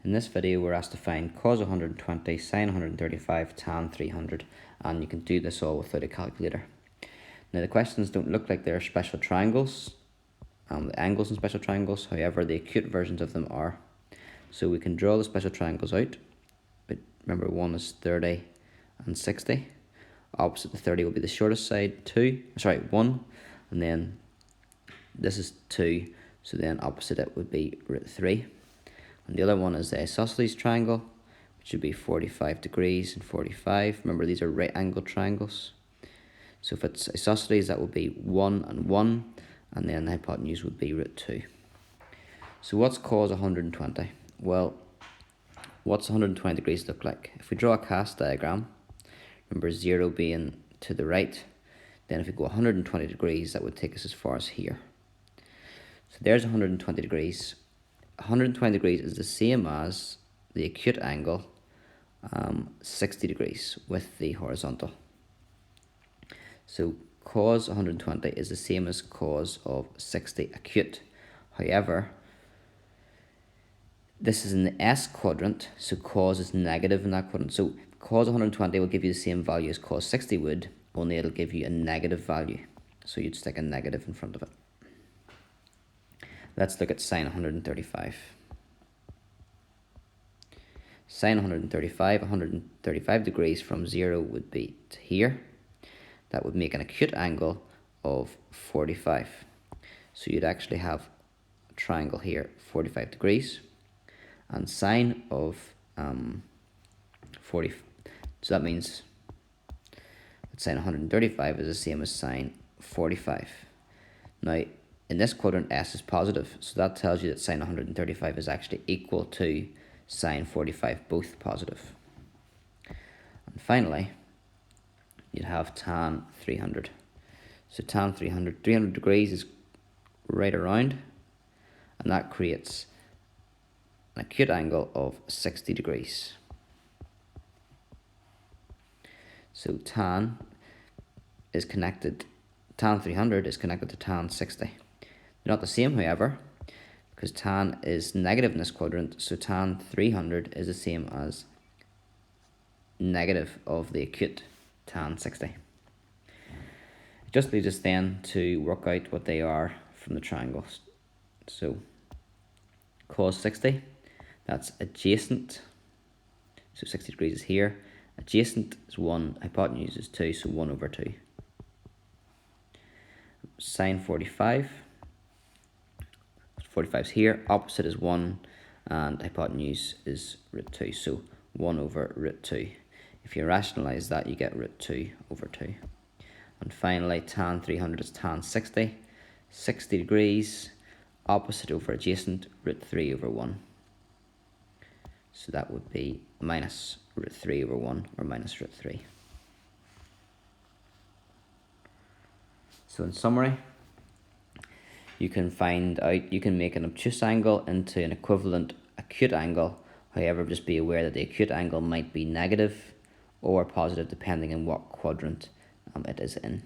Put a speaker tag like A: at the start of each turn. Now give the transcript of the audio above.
A: In this video we're asked to find cos 120, sin 135, tan 300, and you can do this all without a calculator. Now the questions don't look like they're special triangles, the angles in special triangles, however the acute versions of them are. So we can draw the special triangles out. But remember, one is 30 and 60. Opposite the 30 will be the shortest side, 1, and then this is 2, so then opposite it would be root 3. And the other one is the isosceles triangle, which would be 45 degrees and 45. Remember, these are right angled triangles. So if it's isosceles, that would be 1 and 1, and then the hypotenuse would be root 2. So what's cos 120? Well, what's 120 degrees look like? If we draw a cast diagram, remember 0 being to the right, then if we go 120 degrees, that would take us as far as here. So there's 120 degrees. 120 degrees is the same as the acute angle 60 degrees with the horizontal. So cos 120 is the same as cos of 60 acute. However, this is in the S quadrant, so cos is negative in that quadrant. So cos 120 will give you the same value as cos 60 would, only it'll give you a negative value. So you'd stick a negative in front of it. Let's look at sin 135. Sin 135 degrees from 0 would be to here. That would make an acute angle of 45. So you'd actually have a triangle here, 45 degrees. And sine of 40, so that means that sine 135 is the same as sine 45. Now, in this quadrant, S is positive, so that tells you that sine 135 is actually equal to sine 45, both positive. And finally, you'd have tan 300. So tan 300 degrees is right around, and that creates an acute angle of 60 degrees. So tan 300 is connected to tan 60. They're not the same, however, because tan is negative in this quadrant, so tan 300 is the same as negative of the acute tan 60. It just leaves us then to work out what they are from the triangles. So cos 60, that's adjacent, so 60 degrees is here. Adjacent is 1, hypotenuse is 2, so 1 over 2. Sin 45, 45 is here, opposite is 1, and hypotenuse is root 2, so 1 over root 2. If you rationalise that, you get root 2 over 2. And finally, tan 300 is tan 60, 60 degrees, opposite over adjacent, root 3 over 1. So that would be minus root 3 over 1, or minus root 3. So in summary, you can make an obtuse angle into an equivalent acute angle. However, just be aware that the acute angle might be negative or positive depending on what quadrant it is in.